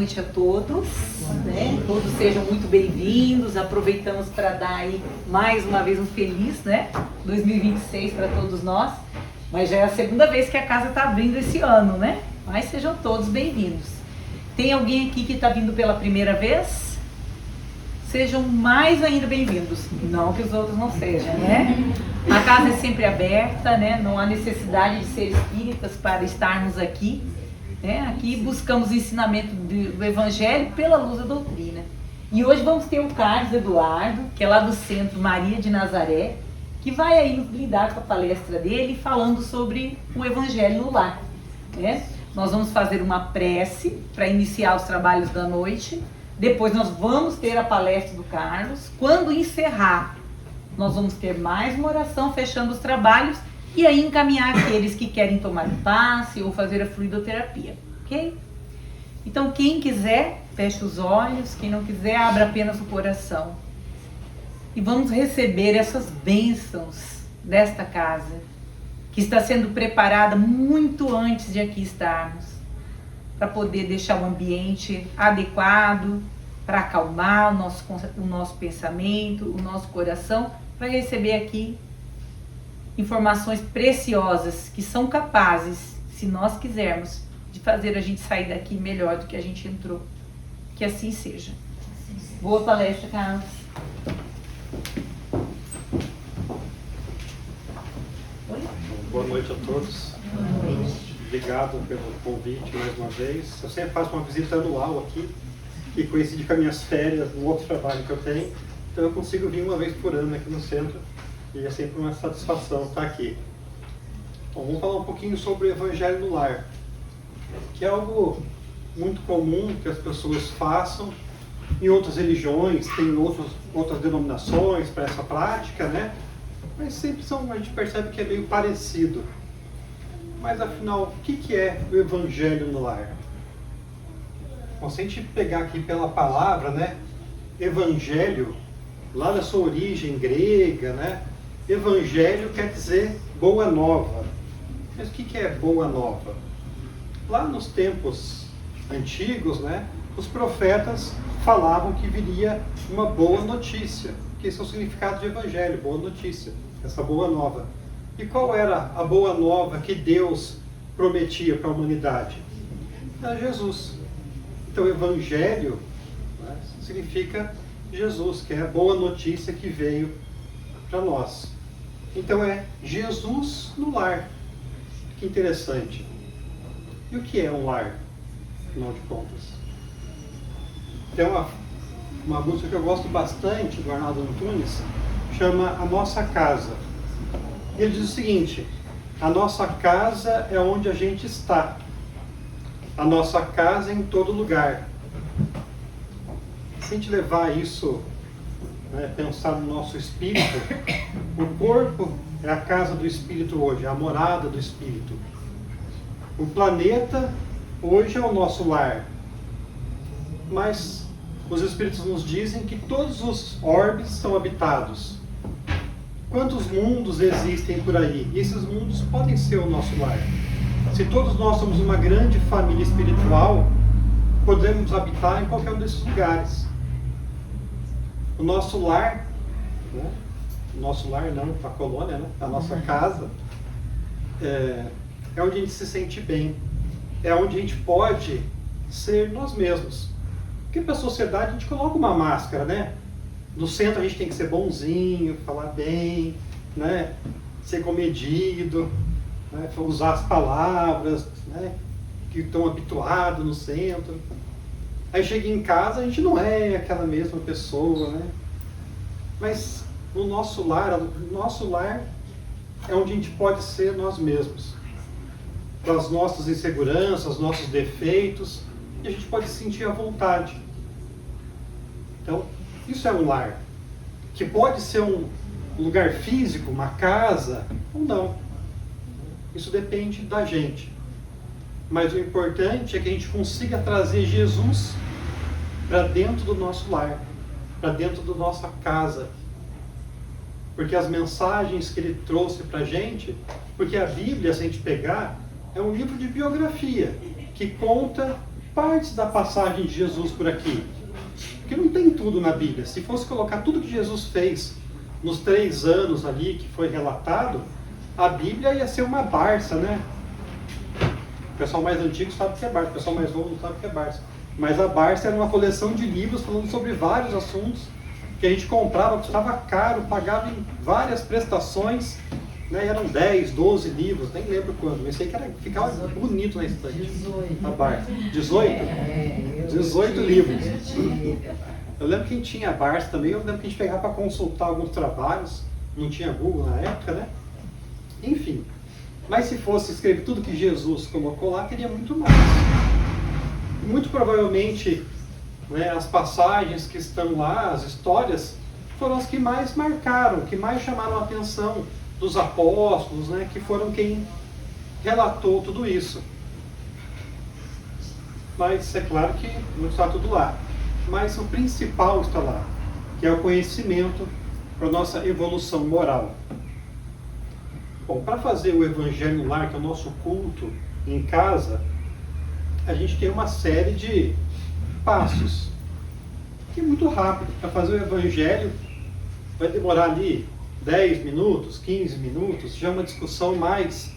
noite a todos, né? Todos sejam muito bem-vindos. Aproveitamos para dar aí mais uma vez um feliz, né, 2026 para todos nós. Mas já é a segunda vez que a casa está abrindo esse ano, né? Mas sejam todos bem-vindos. Tem alguém aqui que está vindo pela primeira vez? Sejam mais ainda bem-vindos. Não que os outros não sejam, né? A casa é sempre aberta, né? Não há necessidade de ser espíritas para estarmos aqui. Aqui buscamos o ensinamento do Evangelho pela luz da doutrina. E hoje vamos ter o Carlos Eduardo, que é lá do Centro Maria de Nazaré, que vai aí nos brindar com a palestra dele, falando sobre o Evangelho no lar. Nós vamos fazer uma prece para iniciar os trabalhos da noite. Depois nós vamos ter a palestra do Carlos. Quando encerrar, nós vamos ter mais uma oração fechando os trabalhos e aí encaminhar aqueles que querem tomar um passe ou fazer a fluidoterapia, ok? Então quem quiser, feche os olhos, quem não quiser, abra apenas o coração. E vamos receber essas bênçãos desta casa, que está sendo preparada muito antes de aqui estarmos, para poder deixar o ambiente adequado, para acalmar o nosso pensamento, o nosso coração, para receber aqui informações preciosas que são capazes, se nós quisermos, de fazer a gente sair daqui melhor do que a gente entrou. Que assim seja. Boa palestra, Carlos. Oi? Boa noite a todos. Boa noite. Obrigado pelo convite mais uma vez. Eu sempre faço uma visita anual aqui, que coincide com as minhas férias, um outro trabalho que eu tenho. Então eu consigo vir uma vez por ano aqui no centro. E é sempre uma satisfação estar aqui. Bom, vamos falar um pouquinho sobre o Evangelho no lar, que é algo muito comum que as pessoas façam. Em outras religiões, tem outras denominações para essa prática, né? Mas sempre a gente percebe que é meio parecido. Mas afinal, o que é o Evangelho no lar? Bom, se a gente pegar aqui pela palavra, né? Evangelho, lá da sua origem grega, né? Evangelho quer dizer boa nova. Mas o que é boa nova? Lá nos tempos antigos, né, os profetas falavam que viria uma boa notícia, que esse é o significado de evangelho, boa notícia, essa boa nova. E qual era a boa nova que Deus prometia para a humanidade? Era Jesus. Então, evangelho, né, significa Jesus, que é a boa notícia que veio para nós. Então é Jesus no lar. Que interessante. E o que é um lar, afinal de contas? Tem uma música que eu gosto bastante, do Arnaldo Antunes, chama A Nossa Casa. E ele diz o seguinte: a nossa casa é onde a gente está. A nossa casa é em todo lugar. Se a gente levar isso, pensar no nosso espírito, o corpo é a casa do espírito hoje, é a morada do espírito. O planeta hoje é o nosso lar. Mas os espíritos nos dizem que todos os orbes são habitados. Quantos mundos existem por aí? E esses mundos podem ser o nosso lar. Se todos nós somos uma grande família espiritual, podemos habitar em qualquer um desses lugares. O nosso lar, né? O nosso lar não, a colônia, né? A nossa casa, é onde a gente se sente bem, é onde a gente pode ser nós mesmos. Porque para a sociedade a gente coloca uma máscara, né? No centro a gente tem que ser bonzinho, falar bem, né? Ser comedido, né? Usar as palavras, né, que estão habituados no centro. Aí chega em casa, a gente não é aquela mesma pessoa, né? Mas o nosso lar é onde a gente pode ser nós mesmos. Com as nossas inseguranças, nossos defeitos, e a gente pode se sentir à vontade. Então, isso é um lar. Que pode ser um lugar físico, uma casa, ou não. Isso depende da gente. Mas o importante é que a gente consiga trazer Jesus para dentro do nosso lar, para dentro da nossa casa. Porque as mensagens que ele trouxe para a gente, porque a Bíblia, se a gente pegar, é um livro de biografia, que conta partes da passagem de Jesus por aqui. Porque não tem tudo na Bíblia. Se fosse colocar tudo que Jesus fez nos 3 anos ali que foi relatado, a Bíblia ia ser uma Barça, né? O pessoal mais antigo sabe o que é Barça, o pessoal mais novo não sabe o que é Barça. Mas a Barça era uma coleção de livros falando sobre vários assuntos que a gente comprava, custava caro, pagava em várias prestações, né? Eram 10, 12 livros, nem lembro quando, mas sei que ficava 18, bonito na estante. 18. A Barça. 18? 18 livros. Eu lembro que a gente tinha a Barça também, eu lembro que a gente pegava para consultar alguns trabalhos, não tinha Google na época, né? Enfim. Mas se fosse escrever tudo que Jesus colocou lá, teria muito mais. Muito provavelmente, né, as passagens que estão lá, as histórias, foram as que mais marcaram, que mais chamaram a atenção dos apóstolos, né, que foram quem relatou tudo isso. Mas é claro que não está tudo lá. Mas o principal está lá, que é o conhecimento para a nossa evolução moral. Bom, para fazer o Evangelho no Lar, que é o nosso culto em casa, a gente tem uma série de passos, que é muito rápido. Para fazer o Evangelho vai demorar ali 10 minutos, 15 minutos, já é uma discussão mais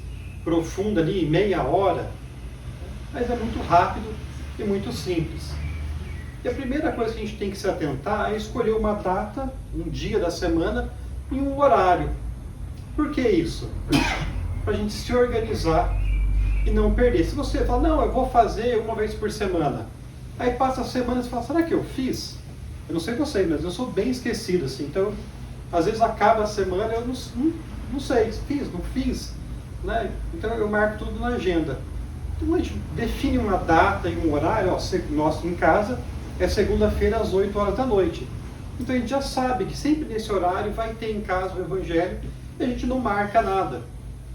profunda ali, meia hora, mas é muito rápido e muito simples. E a primeira coisa que a gente tem que se atentar é escolher uma data, um dia da semana e um horário. Por que isso? Para a gente se organizar e não perder. Se você fala, não, eu vou fazer uma vez por semana. Aí passa a semana e você fala, será que eu fiz? Eu não sei você, mas eu sou bem esquecido, assim. Então, às vezes acaba a semana e eu não sei, fiz, não fiz. Né? Então eu marco tudo na agenda. Então a gente define uma data e um horário, ó, nosso em casa é segunda-feira às 8 horas da noite. Então a gente já sabe que sempre nesse horário vai ter em casa o Evangelho e a gente não marca nada.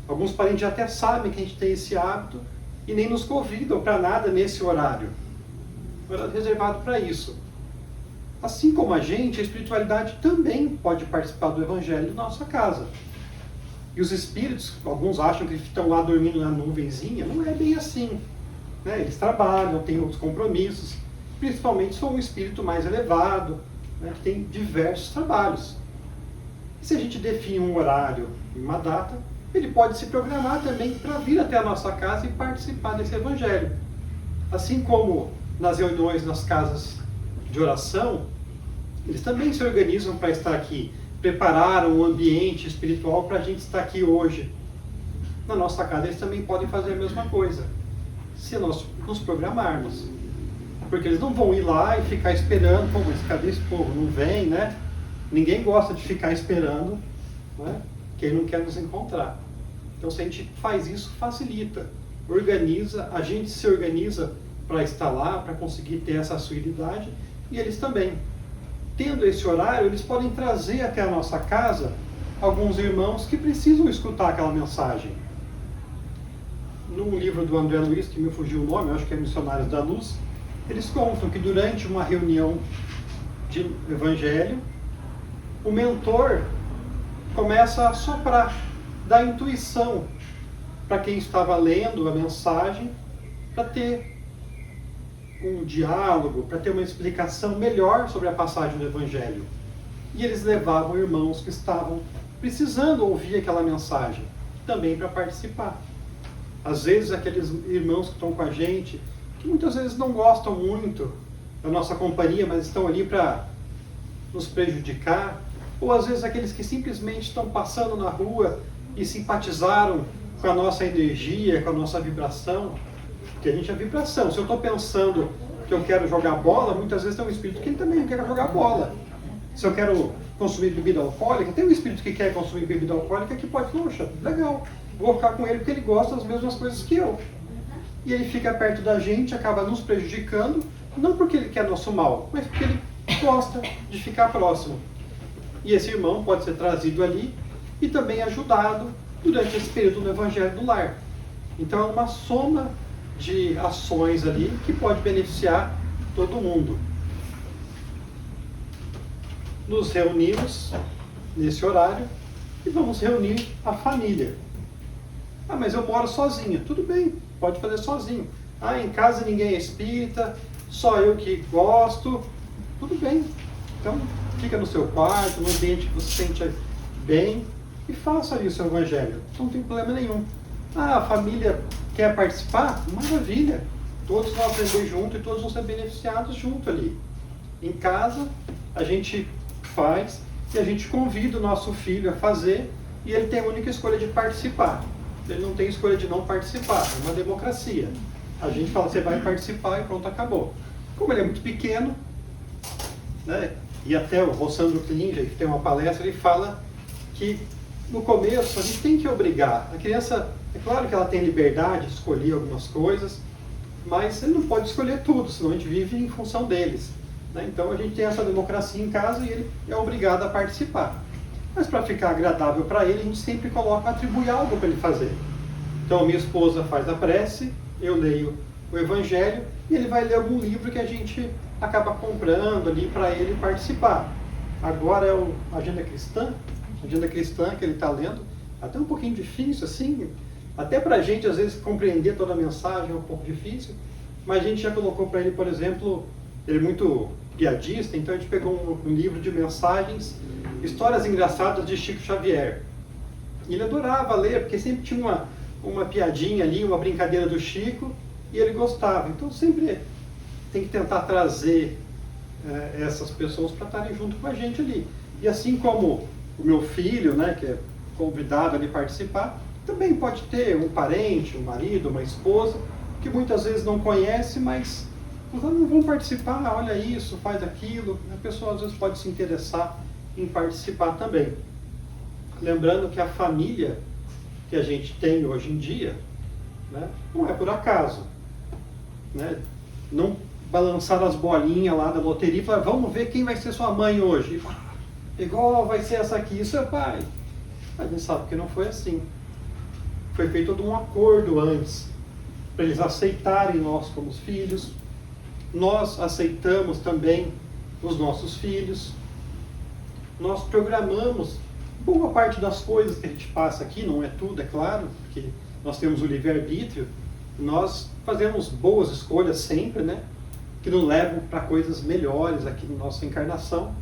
Alguns parentes até sabem que a gente tem esse hábito e nem nos convidam para nada nesse horário. Horário reservado para isso. Assim como a espiritualidade também pode participar do Evangelho da nossa casa. E os espíritos, alguns acham que estão lá dormindo na nuvenzinha, não é bem assim. Né? Eles trabalham, têm outros compromissos, principalmente se for um espírito mais elevado, né, que tem diversos trabalhos. E se a gente define um horário e uma data, ele pode se programar também para vir até a nossa casa e participar desse Evangelho. Assim como nas reuniões nas casas de oração, eles também se organizam para estar aqui, prepararam um ambiente espiritual para a gente estar aqui hoje. Na nossa casa eles também podem fazer a mesma coisa, se nós nos programarmos. Porque eles não vão ir lá e ficar esperando, pô, mas cadê esse povo? Não vem, né? Ninguém gosta de ficar esperando, né? Quem não quer nos encontrar. Então se a gente faz isso, facilita, organiza, a gente se organiza para estar lá, para conseguir ter essa assiduidade, e eles também. Tendo esse horário, eles podem trazer até a nossa casa alguns irmãos que precisam escutar aquela mensagem. No livro do André Luiz, que me fugiu o nome, eu acho que é Missionários da Luz, eles contam que durante uma reunião de evangelho, o mentor começa a soprar, dar intuição para quem estava lendo a mensagem, para ter um diálogo, para ter uma explicação melhor sobre a passagem do Evangelho. E eles levavam irmãos que estavam precisando ouvir aquela mensagem, também para participar. Às vezes aqueles irmãos que estão com a gente, que muitas vezes não gostam muito da nossa companhia, mas estão ali para nos prejudicar, ou às vezes aqueles que simplesmente estão passando na rua e simpatizaram com a nossa energia, com a nossa vibração. Porque a gente é vibração. Se eu estou pensando que eu quero jogar bola, muitas vezes tem um espírito que ele também quer jogar bola. Se eu quero consumir bebida alcoólica, tem um espírito que quer consumir bebida alcoólica que pode, poxa, legal, vou ficar com ele porque ele gosta das mesmas coisas que eu. E ele fica perto da gente, acaba nos prejudicando, não porque ele quer nosso mal, mas porque ele gosta de ficar próximo. E esse irmão pode ser trazido ali e também ajudado durante esse período no Evangelho do Lar. Então é uma soma de ações ali que pode beneficiar todo mundo. Nos reunimos nesse horário e vamos reunir a família. Ah, mas eu moro sozinha. Tudo bem, pode fazer sozinho. Ah, em casa ninguém é espírita, só eu que gosto. Tudo bem. Então, fica no seu quarto, no ambiente que você sente bem e faça ali o seu evangelho. Não tem problema nenhum. Ah, a família quer participar? Maravilha. Todos vão aprender junto e todos vão ser beneficiados junto ali. Em casa, a gente faz e a gente convida o nosso filho a fazer e ele tem a única escolha de participar. Ele não tem escolha de não participar. É uma democracia. A gente fala, você vai participar e pronto, acabou. Como ele é muito pequeno, né? E até o Rossandro Klinger, que tem uma palestra, ele fala que no começo a gente tem que obrigar. A criança, é claro que ela tem liberdade de escolher algumas coisas, mas ele não pode escolher tudo, senão a gente vive em função deles. Né? Então a gente tem essa democracia em casa e ele é obrigado a participar. Mas para ficar agradável para ele, a gente sempre coloca, atribui algo para ele fazer. Então minha esposa faz a prece, eu leio o Evangelho e ele vai ler algum livro que a gente acaba comprando ali para ele participar. Agora é a Agenda Cristã que ele está lendo, até um pouquinho difícil assim, até para a gente às vezes compreender toda a mensagem é um pouco difícil, mas a gente já colocou para ele, por exemplo, ele é muito piadista, então a gente pegou um livro de mensagens, histórias engraçadas de Chico Xavier. E ele adorava ler, porque sempre tinha uma piadinha ali, uma brincadeira do Chico, e ele gostava. Então sempre tem que tentar trazer essas pessoas para estarem junto com a gente ali. E assim como o meu filho, né, que é convidado ali a participar, também pode ter um parente, um marido, uma esposa, que muitas vezes não conhece, mas não vão participar, olha isso, faz aquilo. A pessoa às vezes pode se interessar em participar também. Lembrando que a família que a gente tem hoje em dia, né, não é por acaso. Né? Não balançar as bolinhas lá da loteria e falar, vamos ver quem vai ser sua mãe hoje. Igual vai ser essa aqui, seu pai. A gente sabe que não foi assim. Foi feito todo um acordo antes, para eles aceitarem nós como filhos. Nós aceitamos também os nossos filhos. Nós programamos boa parte das coisas que a gente passa aqui, não é tudo, é claro, porque nós temos o livre-arbítrio. Nós fazemos boas escolhas sempre, né? Que nos levam para coisas melhores aqui na nossa encarnação.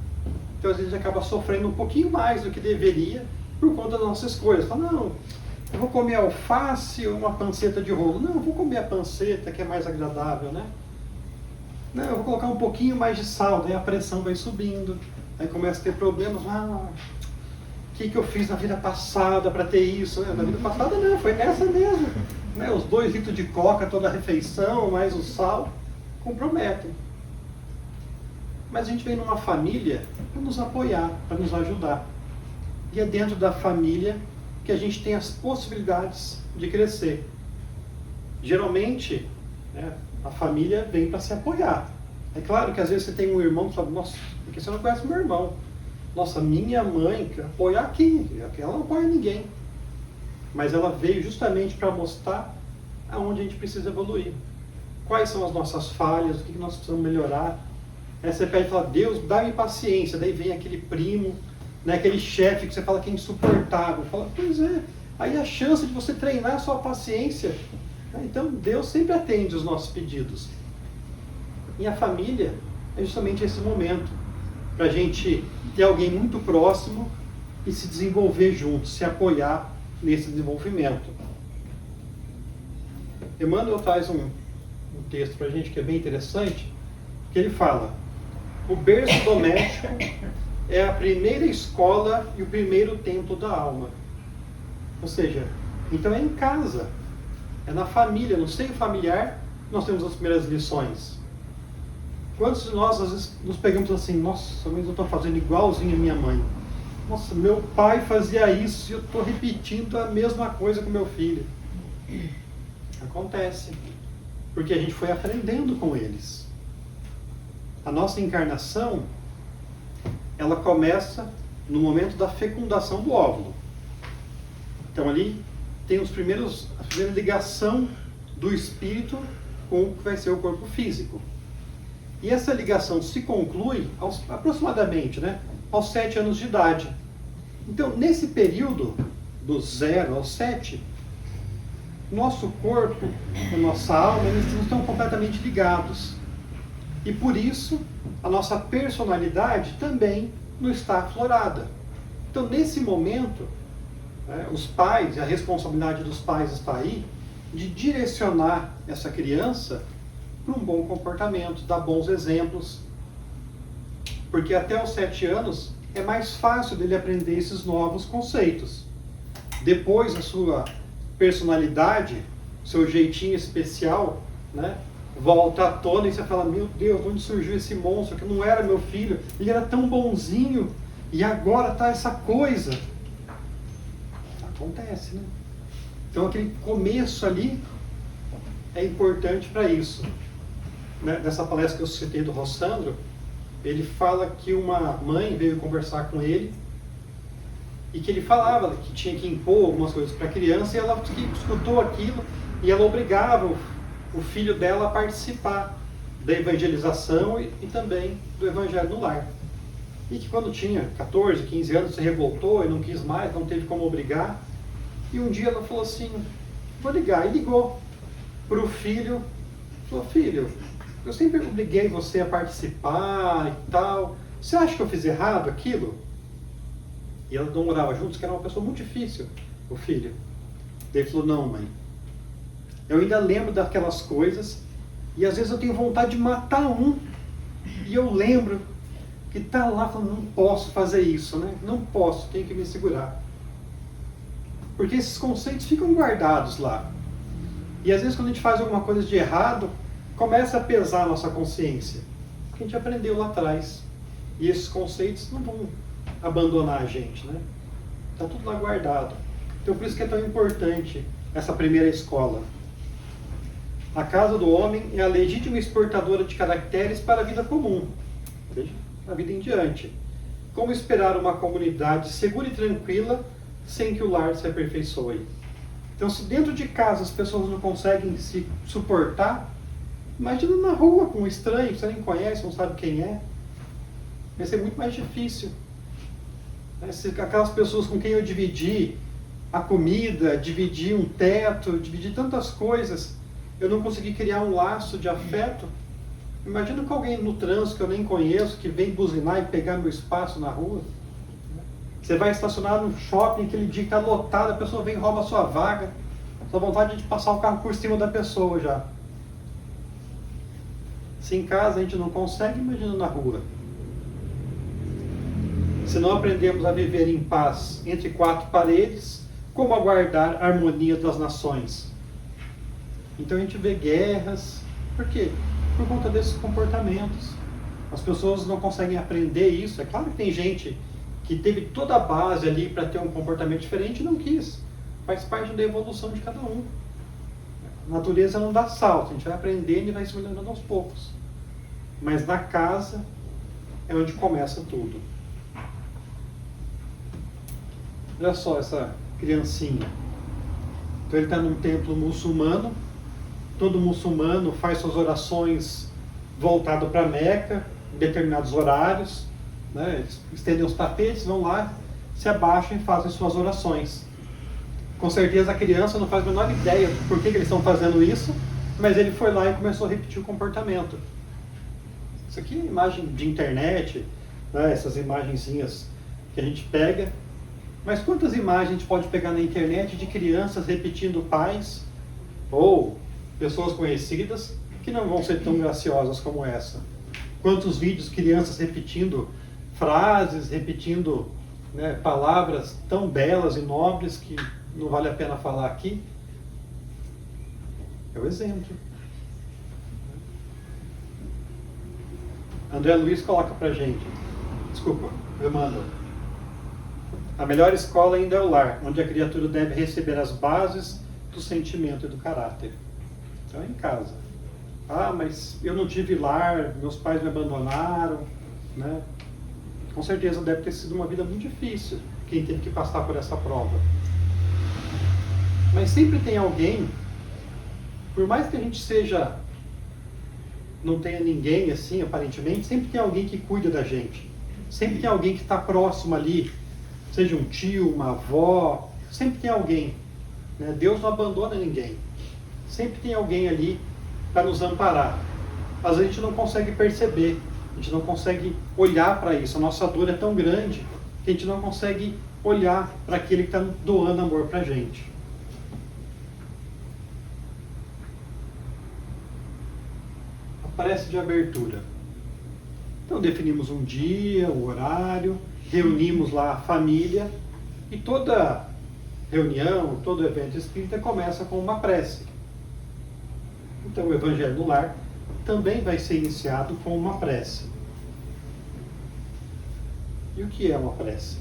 Então a gente acaba sofrendo um pouquinho mais do que deveria por conta das nossas escolhas. Fala, não, eu vou comer alface ou uma panceta de rolo. Não, eu vou comer a panceta que é mais agradável, né? Não, eu vou colocar um pouquinho mais de sal, daí a pressão vai subindo, aí começa a ter problemas. O que eu fiz na vida passada para ter isso? Na vida passada não, foi nessa mesmo. Né? Os 2 litros de coca toda a refeição, mais o sal, comprometem. Mas a gente vem numa família para nos apoiar, para nos ajudar. E é dentro da família que a gente tem as possibilidades de crescer. Geralmente, né, a família vem para se apoiar. É claro que às vezes você tem um irmão que fala, nossa, porque você não conhece meu irmão. Nossa, minha mãe quer apoiar aqui, ela não apoia ninguém. Mas ela veio justamente para mostrar aonde a gente precisa evoluir. Quais são as nossas falhas, o que nós precisamos melhorar. Aí você pede e fala, Deus, dá-me paciência. Daí vem aquele primo, né, aquele chefe que você fala que é insuportável. Fala, pois é, aí a chance de você treinar a sua paciência. Né? Então Deus sempre atende os nossos pedidos. E a família é justamente esse momento, para a gente ter alguém muito próximo e se desenvolver junto, se apoiar nesse desenvolvimento. Emmanuel traz um texto para a gente que é bem interessante, que ele fala, o berço doméstico é a primeira escola e o primeiro templo da alma. Ou seja, então é em casa, é na família, no seio familiar, nós temos as primeiras lições. Quantos de nós às vezes nos pegamos assim, nossa, mas eu estou fazendo igualzinho a minha mãe. Nossa, meu pai fazia isso e eu estou repetindo a mesma coisa com meu filho. Acontece, porque a gente foi aprendendo com eles. A nossa encarnação, ela começa no momento da fecundação do óvulo. Então ali tem a primeira ligação do espírito com o que vai ser o corpo físico. E essa ligação se conclui aproximadamente, né, aos 7 anos de idade. Então, nesse período, do 0 aos 7, nosso corpo e nossa alma, eles não estão completamente ligados. E por isso, a nossa personalidade também não está aflorada. Então, nesse momento, os pais, a responsabilidade dos pais está aí, de direcionar essa criança para um bom comportamento, dar bons exemplos. Porque até os 7 anos é mais fácil dele aprender esses novos conceitos. Depois a sua personalidade, seu jeitinho especial, né, volta à tona e você fala, meu Deus, onde surgiu esse monstro que não era meu filho? Ele era tão bonzinho e agora está essa coisa. Acontece, né? Então aquele começo ali é importante para isso. Nessa palestra que eu citei do Rossandro, ele fala que uma mãe veio conversar com ele e que ele falava que tinha que impor algumas coisas para a criança, e ela escutou aquilo e ela obrigava o filho dela a participar da evangelização e também do evangelho no lar. E que quando tinha 14, 15 anos se revoltou e não quis mais, não teve como obrigar. E um dia ela falou assim, vou ligar. E ligou para o filho, falou, filho, eu sempre obriguei você a participar e tal. Você acha que eu fiz errado aquilo? E ela não morava juntos, que era uma pessoa muito difícil, o filho. Ele falou, não, mãe. Eu ainda lembro daquelas coisas e às vezes eu tenho vontade de matar um. E eu lembro que está lá falando, não posso fazer isso, né? Não posso, tenho que me segurar. Porque esses conceitos ficam guardados lá. E às vezes quando a gente faz alguma coisa de errado, começa a pesar a nossa consciência. Porque a gente aprendeu lá atrás. E esses conceitos não vão abandonar a gente, né? Está tudo lá guardado. Então por isso que é tão importante essa primeira escola. A casa do homem é a legítima exportadora de caracteres para a vida comum. Veja, a vida em diante. Como esperar uma comunidade segura e tranquila sem que o lar se aperfeiçoe? Então, se dentro de casa as pessoas não conseguem se suportar, imagina na rua com um estranho que você nem conhece, não sabe quem é. Vai ser muito mais difícil. Se aquelas pessoas com quem eu dividi a comida, dividi um teto, dividi tantas coisas, eu não consegui criar um laço de afeto. Imagina com alguém no trânsito que eu nem conheço, que vem buzinar e pegar meu espaço na rua. Você vai estacionar no shopping, aquele dia que está lotado, a pessoa vem e rouba a sua vaga. Sua vontade é de passar o carro por cima da pessoa já. Se em casa a gente não consegue, imagina na rua. Se não aprendemos a viver em paz entre 4 paredes, como aguardar a harmonia das nações? Então a gente vê guerras. Por quê? Por conta desses comportamentos. As pessoas não conseguem aprender isso. É claro que tem gente que teve toda a base ali para ter um comportamento diferente e não quis. Faz parte da evolução de cada um. A natureza não dá salto, a gente vai aprendendo e vai se melhorando aos poucos. Mas na casa é onde começa tudo. Olha só essa criancinha. Então ele está num templo muçulmano. Todo muçulmano faz suas orações voltado para Meca, em determinados horários. Né? Eles estendem os tapetes, vão lá, se abaixam e fazem suas orações. Com certeza a criança não faz a menor ideia por que eles estão fazendo isso, mas ele foi lá e começou a repetir o comportamento. Isso aqui é imagem de internet, né? Essas imagenzinhas que a gente pega. Mas quantas imagens a gente pode pegar na internet de crianças repetindo pais ou pessoas conhecidas que não vão ser tão graciosas como essa? Quantos vídeos de crianças repetindo frases, repetindo, né, palavras tão belas e nobres que não vale a pena falar aqui? É o exemplo. André Luiz coloca pra gente. Desculpa, Emmanuel. A melhor escola ainda é o lar, onde a criatura deve receber as bases do sentimento e do caráter. Então é em casa. Ah, mas eu não tive lar, meus pais me abandonaram, né? Com certeza deve ter sido uma vida muito difícil quem teve que passar por essa prova. Mas sempre tem alguém, por mais que a gente seja, não tenha ninguém assim, aparentemente, sempre tem alguém que cuida da gente. Sempre tem alguém que está próximo ali, seja um tio, uma avó, sempre tem alguém. Né? Deus não abandona ninguém. Sempre tem alguém ali para nos amparar. Às vezes a gente não consegue perceber, a gente não consegue olhar para isso. A nossa dor é tão grande que a gente não consegue olhar para aquele que está doando amor para a gente. A prece de abertura. Então definimos um dia, o horário, reunimos lá a família e toda reunião, todo evento espírita começa com uma prece. Então o Evangelho no Lar também vai ser iniciado com uma prece. E o que é uma prece?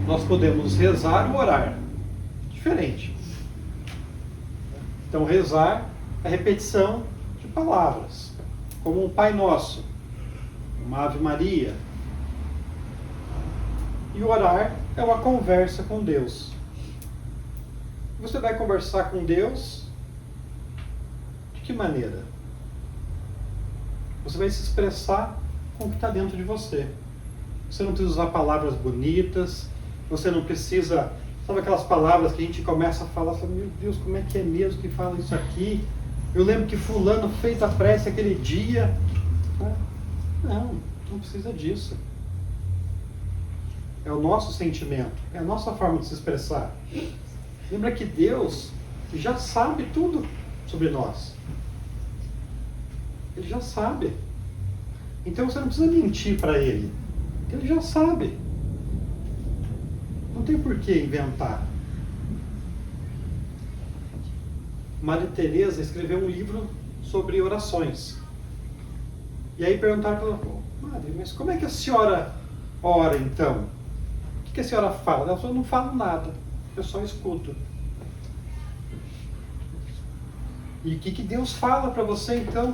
Nós podemos rezar ou orar. Diferente. Então rezar é a repetição de palavras, como um Pai Nosso, uma Ave Maria. E orar é uma conversa com Deus. Você vai conversar com Deus de que maneira? Você vai se expressar com o que está dentro de você. Você não precisa usar palavras bonitas, você não precisa, sabe aquelas palavras que a gente começa a falar, sabe, meu Deus, como é que é mesmo que fala isso aqui? Eu lembro que fulano fez a prece aquele dia. Não precisa disso. É o nosso sentimento, é a nossa forma de se expressar. Lembra que Deus já sabe tudo sobre nós. Ele já sabe. Então você não precisa mentir para Ele. Ele já sabe. Não tem por que inventar. Maria Teresa escreveu um livro sobre orações. E aí perguntaram para ela, Madre, mas como é que a senhora ora então? O que a senhora fala? Ela falou, eu não falo nada, eu só escuto. E o que Deus fala para você então?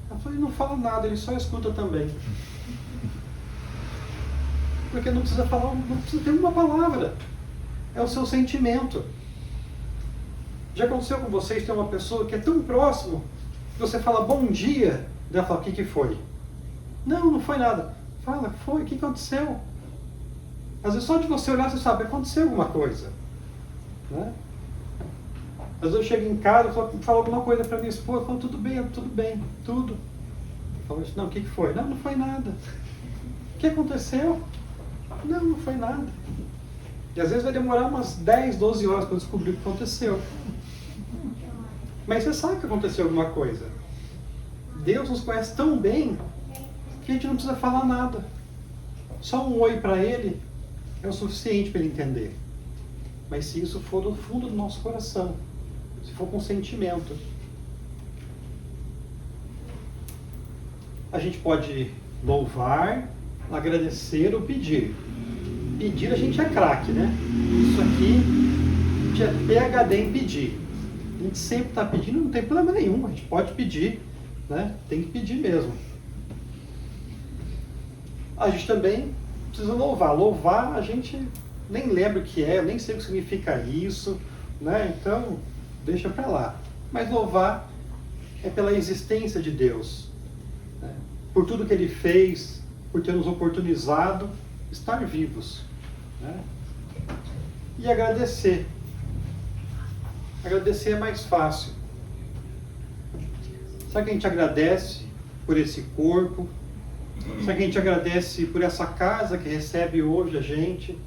Ela falou, ele não fala nada, ele só escuta também. Porque não precisa falar, não precisa ter uma palavra. É o seu sentimento. Já aconteceu com vocês ter uma pessoa que é tão próximo, que você fala bom dia, e ela fala, o que foi? Não foi nada. Fala, foi, o que aconteceu? Às vezes só de você olhar você sabe, aconteceu alguma coisa. Né? Às vezes eu chego em casa e falo alguma coisa para minha esposa, falo, tudo bem, tudo. Eu falo, não, o que foi? Não foi nada. O que aconteceu? Não foi nada. E às vezes vai demorar umas 10, 12 horas para descobrir o que aconteceu. Mas você sabe que aconteceu alguma coisa. Deus nos conhece tão bem que a gente não precisa falar nada. Só um oi para Ele é o suficiente para Ele entender. Mas se isso for do fundo do nosso coração, se for com sentimento, a gente pode louvar, agradecer ou pedir. Pedir a gente é craque, né? Isso aqui, a gente é PhD em pedir. A gente sempre está pedindo, não tem problema nenhum, a gente pode pedir, né? Tem que pedir mesmo. A gente também precisa louvar. Louvar a gente nem lembra o que é, eu nem sei o que significa isso, né? Então, deixa para lá. Mas louvar é pela existência de Deus, né? Por tudo que Ele fez, por ter nos oportunizado estar vivos, né? E agradecer. Agradecer é mais fácil. Será que a gente agradece por esse corpo? Será que a gente agradece por essa casa que recebe hoje a gente,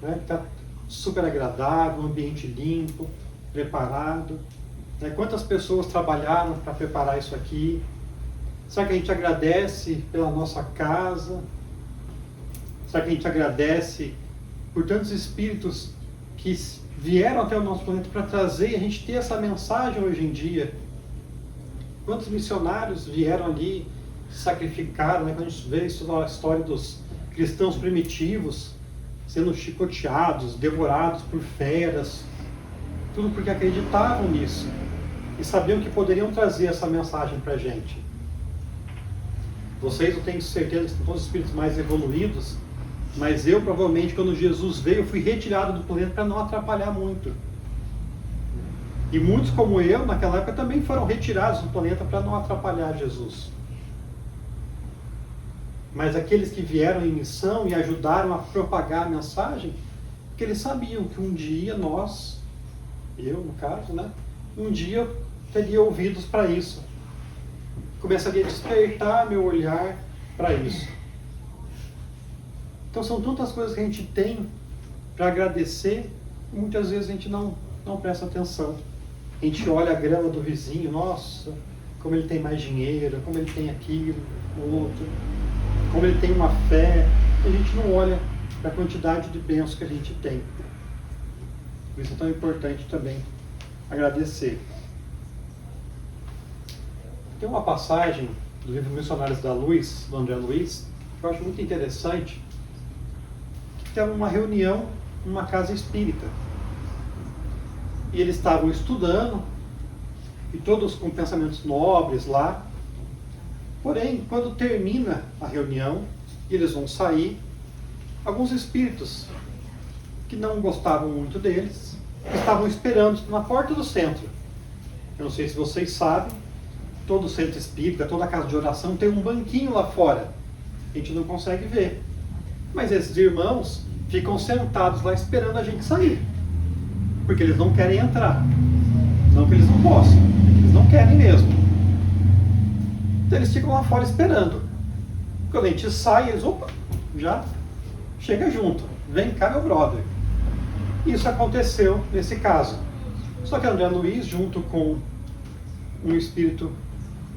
né? Que está super agradável, um ambiente limpo, preparado, né? Quantas pessoas trabalharam para preparar isso aqui? Será que a gente agradece pela nossa casa? Será que a gente agradece por tantos espíritos que vieram até o nosso planeta para trazer e a gente ter essa mensagem hoje em dia? Quantos missionários vieram ali, se sacrificaram, né? Quando a gente vê a história dos cristãos primitivos sendo chicoteados, devorados por feras, tudo porque acreditavam nisso e sabiam que poderiam trazer essa mensagem para a gente. Vocês, eu tenho certeza que são todos espíritos mais evoluídos, mas eu provavelmente, quando Jesus veio, eu fui retirado do planeta para não atrapalhar muito. E muitos como eu, naquela época, também foram retirados do planeta para não atrapalhar Jesus. Mas aqueles que vieram em missão e ajudaram a propagar a mensagem, Porque eles sabiam que um dia nós, eu no caso, né, um dia eu teria ouvidos para isso. Começaria a despertar meu olhar para isso. Então são tantas coisas que a gente tem para agradecer e muitas vezes a gente não presta atenção. A gente olha a grama do vizinho, nossa, como ele tem mais dinheiro, como ele tem aquilo, o outro, como ele tem uma fé. A gente não olha para a quantidade de bênçãos que a gente tem. Por isso é tão importante também agradecer. Tem uma passagem do livro Missionários da Luz, do André Luiz, que eu acho muito interessante, que tem uma reunião numa casa espírita. E eles estavam estudando, e todos com pensamentos nobres lá. Porém, quando termina a reunião, e eles vão sair, alguns espíritos que não gostavam muito deles, estavam esperando na porta do centro. Eu não sei se vocês sabem, todo centro espírita, toda casa de oração tem um banquinho lá fora. A gente não consegue ver. Mas esses irmãos ficam sentados lá esperando a gente sair. Porque eles não querem entrar. Não que eles não possam, é que eles não querem mesmo. Então eles ficam lá fora esperando. Quando a gente sai, eles, opa, já chega junto. Vem cá, meu brother. Isso aconteceu nesse caso. Só que André Luiz, junto com um espírito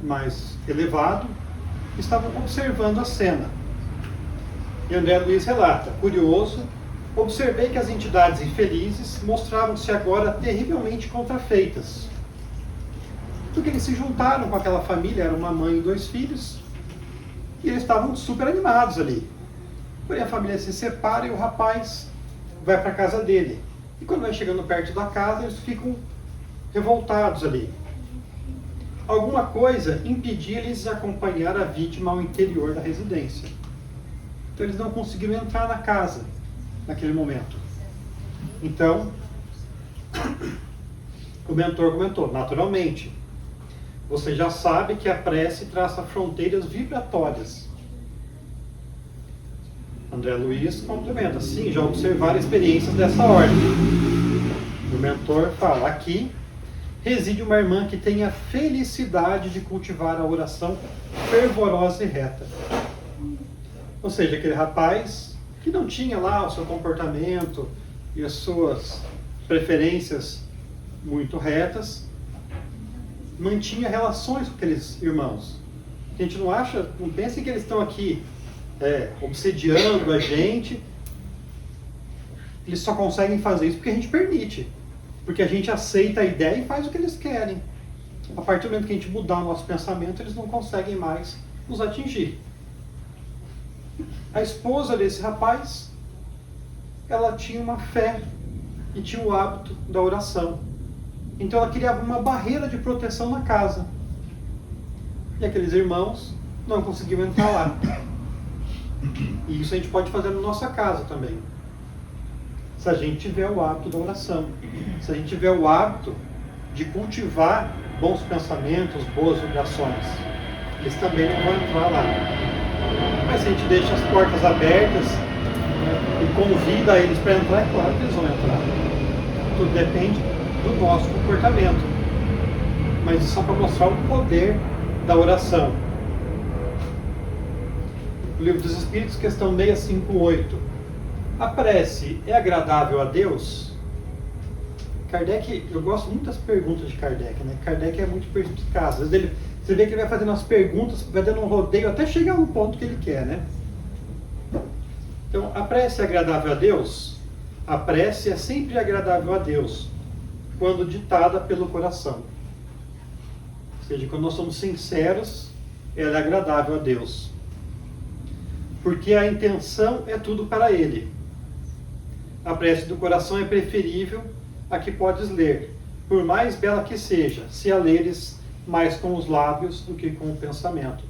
mais elevado, estavam observando a cena. E André Luiz relata, curioso, observei que as entidades infelizes mostravam-se agora terrivelmente contrafeitas. Porque eles se juntaram com aquela família, era uma mãe e 2 filhos, e eles estavam super animados ali. Porém a família se separa e o rapaz vai para a casa dele. E quando vai chegando perto da casa, eles ficam revoltados ali. Alguma coisa impedia eles de acompanhar a vítima ao interior da residência. Então eles não conseguiram entrar na casa naquele momento. Então, o mentor comentou, naturalmente, você já sabe que a prece traça fronteiras vibratórias. André Luiz complementa, sim, já observaram experiências dessa ordem. O mentor fala, aqui reside uma irmã que tem a felicidade de cultivar a oração fervorosa e reta. Ou seja, aquele rapaz que não tinha lá o seu comportamento e as suas preferências muito retas, mantinha relações com aqueles irmãos. A gente não acha, não pense que eles estão aqui obsediando a gente. Eles só conseguem fazer isso porque a gente permite. Porque a gente aceita a ideia e faz o que eles querem. A partir do momento que a gente mudar o nosso pensamento, eles não conseguem mais nos atingir. A esposa desse rapaz, ela tinha uma fé e tinha o hábito da oração. Então ela criava uma barreira de proteção na casa. E aqueles irmãos não conseguiam entrar lá. E isso a gente pode fazer na nossa casa também. Se a gente tiver o hábito da oração. Se a gente tiver o hábito de cultivar bons pensamentos, boas vibrações. Eles também não vão entrar lá. Mas se a gente deixa as portas abertas, né, e convida eles para entrar, é claro que eles vão entrar. Tudo depende do nosso comportamento. Mas só para mostrar o poder da oração. O Livro dos Espíritos, questão 658. A prece é agradável a Deus? Kardec, eu gosto muito das perguntas de Kardec, né? Kardec é muito perspicaz. Às vezes você vê que ele vai fazendo as perguntas, vai dando um rodeio até chegar no ponto que ele quer, né? Então, a prece é agradável a Deus? A prece é sempre agradável a Deus, quando ditada pelo coração. Ou seja, quando nós somos sinceros, ela é agradável a Deus. Porque a intenção é tudo para Ele. A prece do coração é preferível à que podes ler, por mais bela que seja, se a leres mais com os lábios do que com o pensamento.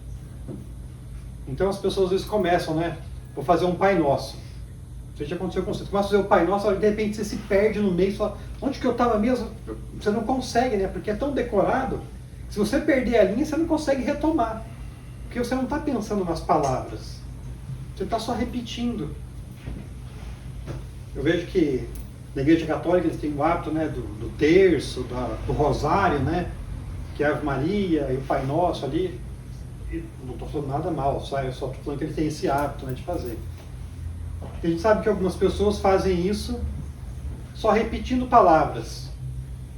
Então as pessoas às vezes começam, né? Vou fazer um Pai Nosso. Não sei se já aconteceu com você. Você começa a fazer o Pai Nosso, de repente você se perde no meio e fala, onde que eu estava mesmo? Você não consegue, né? Porque é tão decorado. Se você perder a linha, você não consegue retomar. Porque você não está pensando nas palavras. Você está só repetindo. Eu vejo que na Igreja Católica eles têm o hábito, né, do terço, do rosário, né, que é a Ave Maria e o Pai Nosso ali. E não estou falando nada mal, eu só estou falando que eles têm esse hábito, né, de fazer. A gente sabe que algumas pessoas fazem isso só repetindo palavras,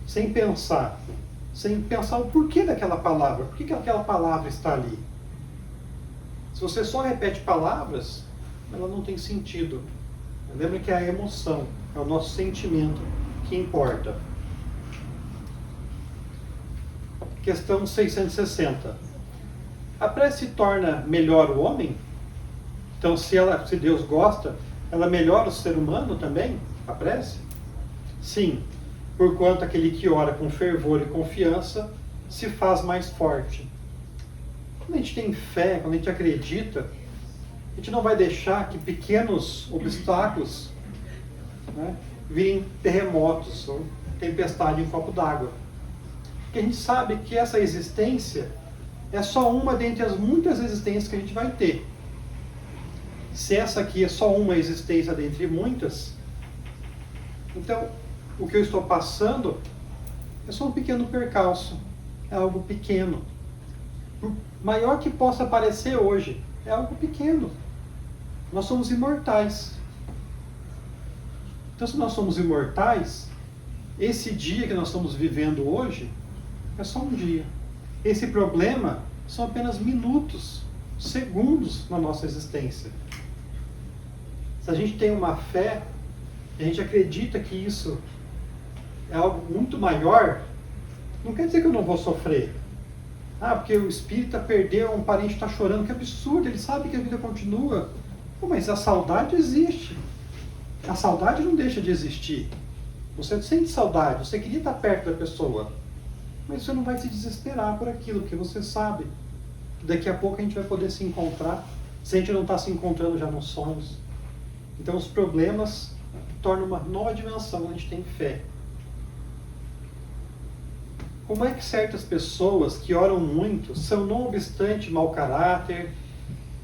sem pensar o porquê daquela palavra, por que aquela palavra está ali. Se você só repete palavras, ela não tem sentido. Lembra que é a emoção, é o nosso sentimento que importa. Questão 660. A prece torna melhor o homem? Então, se Deus gosta, ela melhora o ser humano também, a prece? Sim, porquanto aquele que ora com fervor e confiança se faz mais forte. Quando a gente tem fé, quando a gente acredita, a gente não vai deixar que pequenos obstáculos, né, virem terremotos ou tempestade em copo d'água. Porque a gente sabe que essa existência é só uma dentre as muitas existências que a gente vai ter. Se essa aqui é só uma existência dentre muitas, então o que eu estou passando é só um pequeno percalço, é algo pequeno. Por maior que possa parecer hoje, é algo pequeno. Nós somos imortais. Então, se nós somos imortais, esse dia que nós estamos vivendo hoje é só um dia. Esse problema são apenas minutos, segundos na nossa existência. Se a gente tem uma fé, a gente acredita que isso é algo muito maior, não quer dizer que eu não vou sofrer. Ah, porque o espírita perdeu, um parente está chorando, que absurdo, ele sabe que a vida continua. Pô, mas a saudade existe. A saudade não deixa de existir. Você sente saudade, você queria estar perto da pessoa, mas você não vai se desesperar por aquilo, porque você sabe que daqui a pouco a gente vai poder se encontrar, se a gente não está se encontrando já nos sonhos. Então os problemas tornam uma nova dimensão quando a gente tem fé. Como é que certas pessoas que oram muito são, não obstante, mau caráter,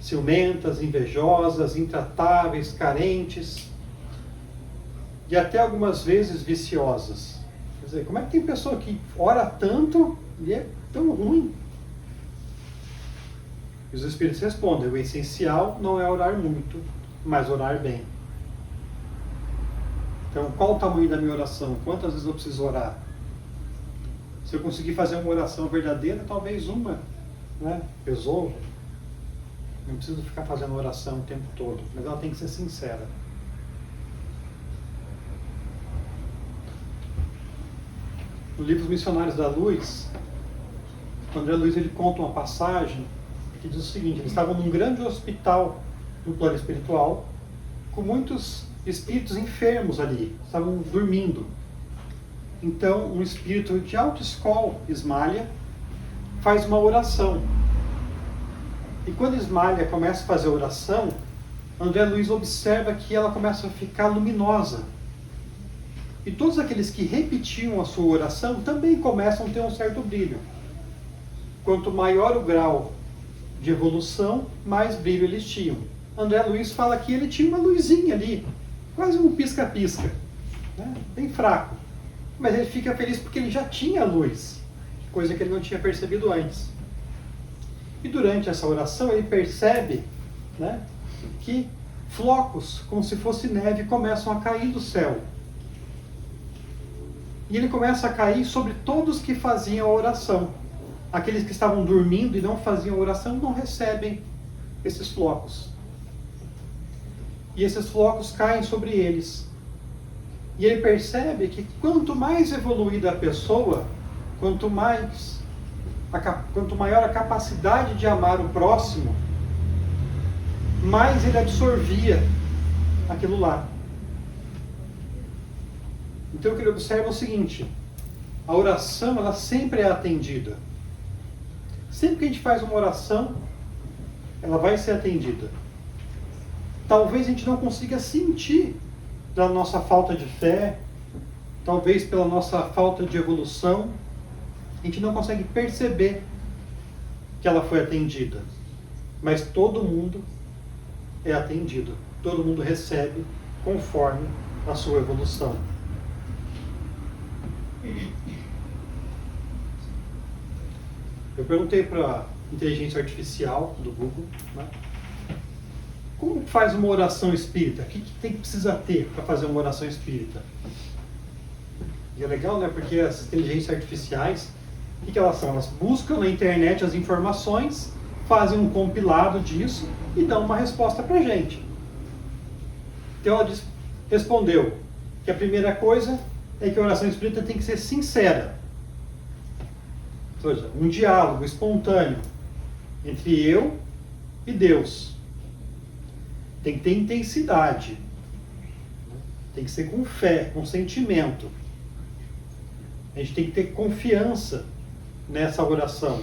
ciumentas, invejosas, intratáveis, carentes e até algumas vezes viciosas? Quer dizer, como é que tem pessoa que ora tanto e é tão ruim? E os Espíritos respondem: o essencial não é orar muito, mas orar bem. Então, qual o tamanho da minha oração? Quantas vezes eu preciso orar? Se eu conseguir fazer uma oração verdadeira, talvez uma, né, resolva. Não preciso ficar fazendo oração o tempo todo, mas ela tem que ser sincera. No livro Os Missionários da Luz, o André Luiz ele conta uma passagem que diz o seguinte: eles estavam num grande hospital no plano espiritual, com muitos espíritos enfermos ali, estavam dormindo. Então, um espírito de alto escol, Ismalha, faz uma oração. E quando Ismalha começa a fazer a oração, André Luiz observa que ela começa a ficar luminosa. E todos aqueles que repetiam a sua oração também começam a ter um certo brilho. Quanto maior o grau de evolução, mais brilho eles tinham. André Luiz fala que ele tinha uma luzinha ali, quase um pisca-pisca, né? Bem fraco. Mas ele fica feliz porque ele já tinha luz, coisa que ele não tinha percebido antes. E durante essa oração ele percebe, né, que flocos, como se fosse neve, começam a cair do céu. E ele começa a cair sobre todos que faziam a oração. Aqueles que estavam dormindo e não faziam a oração não recebem esses flocos. E esses flocos caem sobre eles. E ele percebe que quanto mais evoluída a pessoa, quanto maior a capacidade de amar o próximo, mais ele absorvia aquilo lá. Então o que ele observa é o seguinte: a oração ela sempre é atendida. Sempre que a gente faz uma oração, ela vai ser atendida. Talvez a gente não consiga sentir da nossa falta de fé, talvez pela nossa falta de evolução, a gente não consegue perceber que ela foi atendida. Mas todo mundo é atendido, todo mundo recebe conforme a sua evolução. Eu perguntei para a inteligência artificial do Google, né, como faz uma oração espírita? O que precisa ter para fazer uma oração espírita? E é legal, né? Porque as inteligências artificiais, o que elas são? Elas buscam na internet as informações, fazem um compilado disso e dão uma resposta para a gente. Então ela respondeu que a primeira coisa é que a oração espírita tem que ser sincera. Ou seja, um diálogo espontâneo entre eu e Deus. Tem que ter intensidade. Tem que ser com fé, com sentimento. A gente tem que ter confiança nessa oração.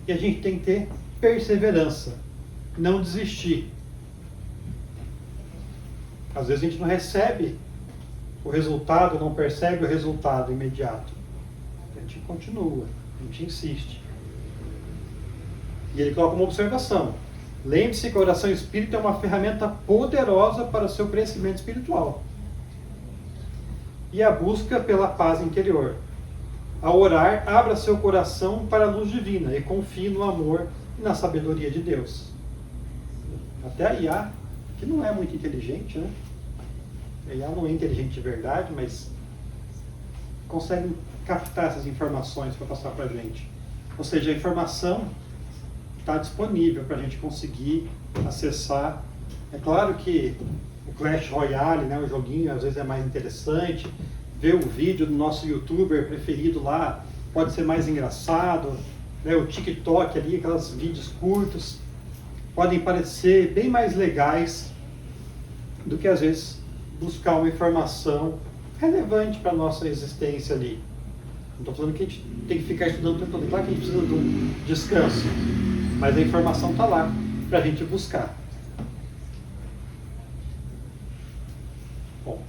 E a gente tem que ter perseverança. Não desistir. Às vezes a gente não recebe o resultado, não percebe o resultado imediato. A gente continua, a gente insiste. E ele coloca uma observação. Lembre-se que a oração espírita é uma ferramenta poderosa para o seu crescimento espiritual. E a busca pela paz interior. Ao orar, abra seu coração para a luz divina e confie no amor e na sabedoria de Deus. Até a IA, que não é muito inteligente, né? A IA não é inteligente de verdade, mas consegue captar essas informações para passar para a gente. Ou seja, a informação está disponível para a gente conseguir acessar. É claro que o Clash Royale, né, o joguinho, às vezes é mais interessante. Ver o vídeo do nosso youtuber preferido lá pode ser mais engraçado. Né, o TikTok ali, aqueles vídeos curtos, podem parecer bem mais legais do que às vezes buscar uma informação relevante para a nossa existência ali. Não estou falando que a gente tem que ficar estudando o tempo todo. Claro que a gente precisa de um descanso, mas a informação está lá para a gente buscar. Bom,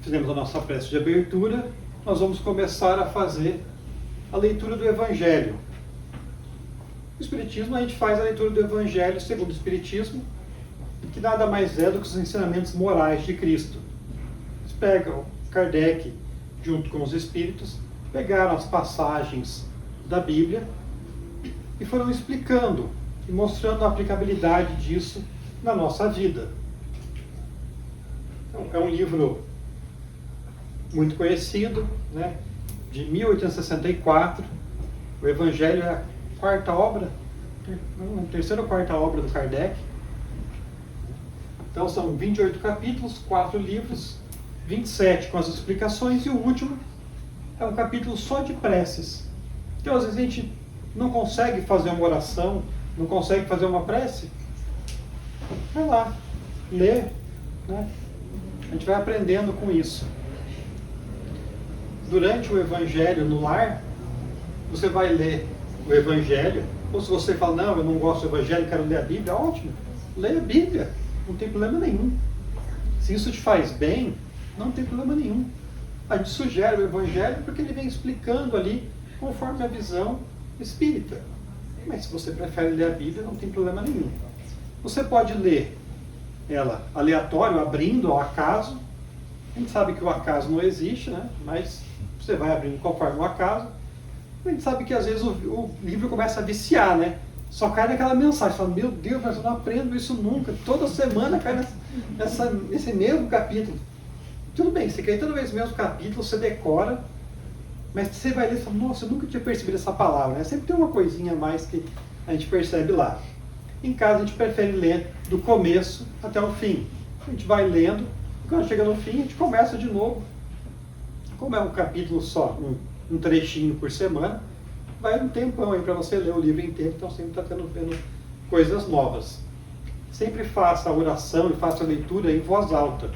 fizemos a nossa prece de abertura, nós vamos começar a fazer a leitura do Evangelho. No Espiritismo, a gente faz a leitura do Evangelho segundo o Espiritismo, que nada mais é do que os ensinamentos morais de Cristo. Eles pegam Kardec, junto com os Espíritos, pegaram as passagens da Bíblia e foram explicando e mostrando a aplicabilidade disso na nossa vida. Então, é um livro muito conhecido, né, de 1864. O Evangelho é a quarta obra, terceira ou quarta obra do Kardec. Então são 28 capítulos, 4 livros, 27 com as explicações, e o último é um capítulo só de preces. Então às vezes a gente não consegue fazer uma oração, não consegue fazer uma prece. Vai lá, lê, né? A gente vai aprendendo com isso. Durante o Evangelho no lar, você vai ler o Evangelho, ou se você fala, não, eu não gosto do Evangelho, quero ler a Bíblia, ótimo, leia a Bíblia, não tem problema nenhum. Se isso te faz bem, não tem problema nenhum. A gente sugere o Evangelho porque ele vem explicando ali conforme a visão espírita. Mas se você prefere ler a Bíblia, não tem problema nenhum. Você pode ler ela aleatório, abrindo ao acaso. A gente sabe que o acaso não existe, né? Mas você vai abrindo conforme o acaso. A gente sabe que às vezes o livro começa a viciar, né? Só cai naquela mensagem, fala, meu Deus, mas eu não aprendo isso nunca. Toda semana cai nesse mesmo capítulo. Tudo bem, você quer toda vez o mesmo capítulo, você decora, mas você vai ler e fala, nossa, eu nunca tinha percebido essa palavra, né? Sempre tem uma coisinha a mais que a gente percebe lá. Em casa a gente prefere ler do começo até o fim. A gente vai lendo, e quando chega no fim a gente começa de novo. Como é um capítulo só, um trechinho por semana, vai um tempão aí para você ler o livro inteiro, então sempre está vendo coisas novas. Sempre faça a oração e faça a leitura em voz alta.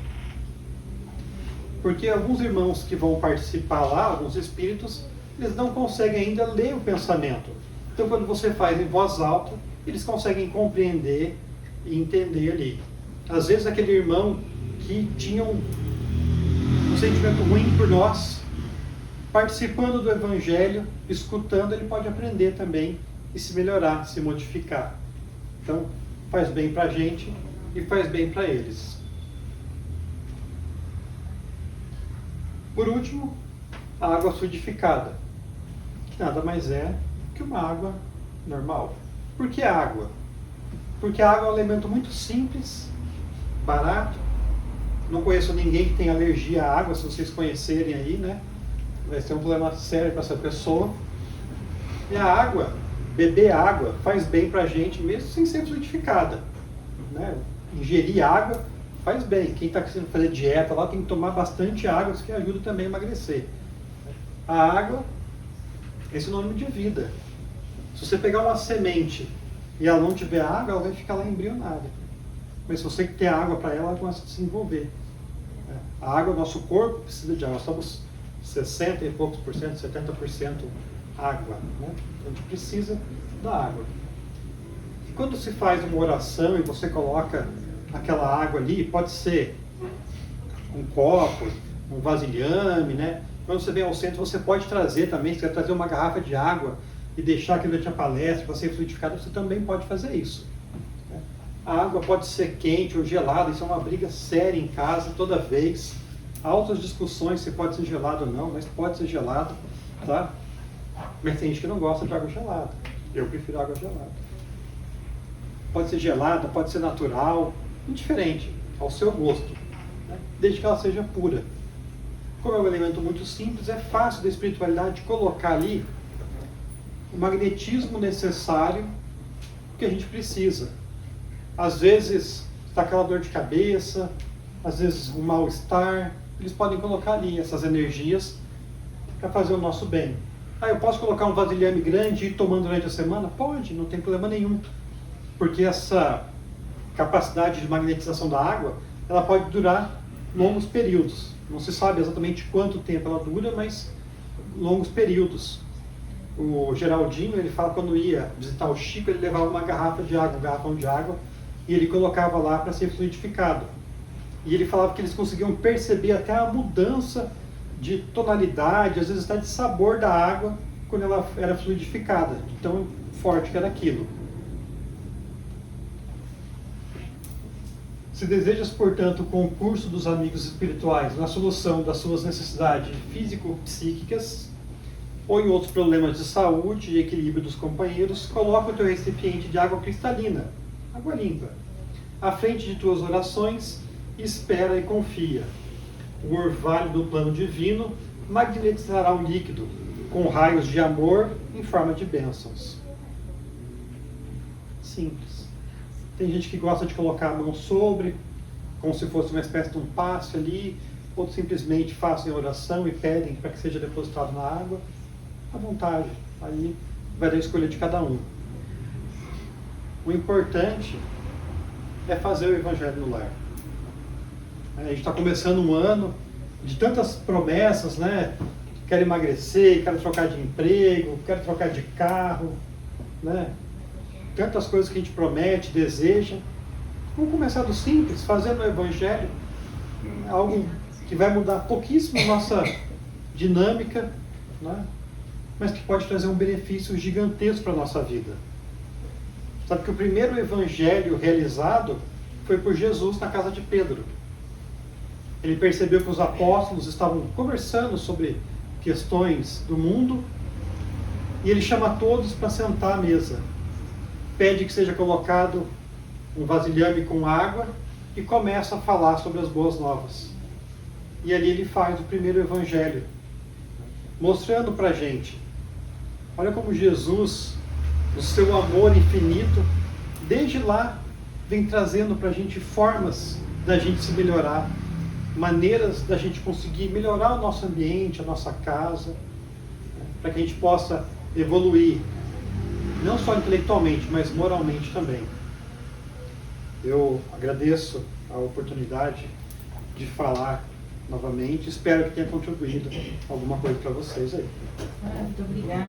Porque alguns irmãos que vão participar lá, alguns espíritos, eles não conseguem ainda ler o pensamento. Então quando você faz em voz alta, eles conseguem compreender e entender ali. Às vezes aquele irmão que tinha um sentimento ruim por nós, participando do Evangelho, escutando, ele pode aprender também e se melhorar, se modificar. Então, faz bem para a gente e faz bem para eles. Por último, a água fluidificada, que nada mais é que uma água normal. Por que água? Porque a água é um elemento muito simples, barato. Não conheço ninguém que tenha alergia à água, se vocês conhecerem aí, né? Vai ser um problema sério para essa pessoa. E a água, beber água, faz bem para a gente, mesmo sem ser fluidificada, né? Ingerir água faz bem. Quem está querendo fazer dieta lá tem que tomar bastante água, isso que ajuda também a emagrecer. A água é sinônimo de vida. Se você pegar uma semente e ela não tiver água, ela vai ficar lá embrionada. Mas se você ter água para ela, ela começa a se desenvolver. A água, nosso corpo precisa de água. Nós somos 60 e poucos por cento, 70% água, né? Então a gente precisa da água. E quando se faz uma oração e você coloca aquela água ali, pode ser um copo, um vasilhame, né? Quando você vem ao centro, você pode trazer também, se quer trazer uma garrafa de água e deixar aqui durante a palestra para ser fluidificada, você também pode fazer isso. A água pode ser quente ou gelada, isso é uma briga séria em casa toda vez. Há altas discussões se pode ser gelado ou não, mas pode ser gelado, tá? Mas tem gente que não gosta de água gelada. Eu prefiro água gelada. Pode ser gelada, pode ser natural, indiferente, ao seu gosto, né? Desde que ela seja pura. Como é um elemento muito simples, é fácil da espiritualidade colocar ali o magnetismo necessário que a gente precisa. Às vezes está aquela dor de cabeça, às vezes um mal-estar, eles podem colocar ali essas energias para fazer o nosso bem. Eu posso colocar um vasilhame grande e ir tomando durante a semana? Pode, não tem problema nenhum. Porque essa capacidade de magnetização da água, ela pode durar longos períodos. Não se sabe exatamente quanto tempo ela dura, mas longos períodos. O Geraldinho, ele fala que quando ia visitar o Chico, ele levava uma garrafa de água, um garrafão de água, e ele colocava lá para ser fluidificado. E ele falava que eles conseguiam perceber até a mudança de tonalidade, às vezes até de sabor da água, quando ela era fluidificada, de tão forte que era aquilo. Se desejas, portanto, o concurso dos amigos espirituais na solução das suas necessidades físico-psíquicas ou em outros problemas de saúde e equilíbrio dos companheiros, coloca o teu recipiente de água cristalina, água limpa, à frente de tuas orações, espera e confia. O orvalho do plano divino magnetizará o líquido com raios de amor em forma de bênçãos. Simples. Tem gente que gosta de colocar a mão sobre, como se fosse uma espécie de um passe ali, outros simplesmente fazem a oração e pedem para que seja depositado na água. À vontade, aí vai da escolha de cada um. O importante é fazer o Evangelho no lar. A gente está começando um ano de tantas promessas, né? Quero emagrecer, quero trocar de emprego, quero trocar de carro, né? Tantas coisas que a gente promete, deseja. Vamos começar do simples, fazendo o Evangelho, algo que vai mudar pouquíssimo a nossa dinâmica, né? Mas que pode trazer um benefício gigantesco para a nossa vida. Sabe que o primeiro Evangelho realizado foi por Jesus na casa de Pedro. Ele percebeu que os apóstolos estavam conversando sobre questões do mundo e ele chama todos para sentar à mesa. Pede que seja colocado um vasilhame com água e começa a falar sobre as boas novas. E ali ele faz o primeiro evangelho, mostrando para a gente, olha como Jesus, o seu amor infinito, desde lá vem trazendo para a gente formas da gente se melhorar, maneiras da gente conseguir melhorar o nosso ambiente, a nossa casa, para que a gente possa evoluir, não só intelectualmente, mas moralmente também. Eu agradeço a oportunidade de falar novamente, espero que tenha contribuído alguma coisa para vocês aí. Muito obrigada.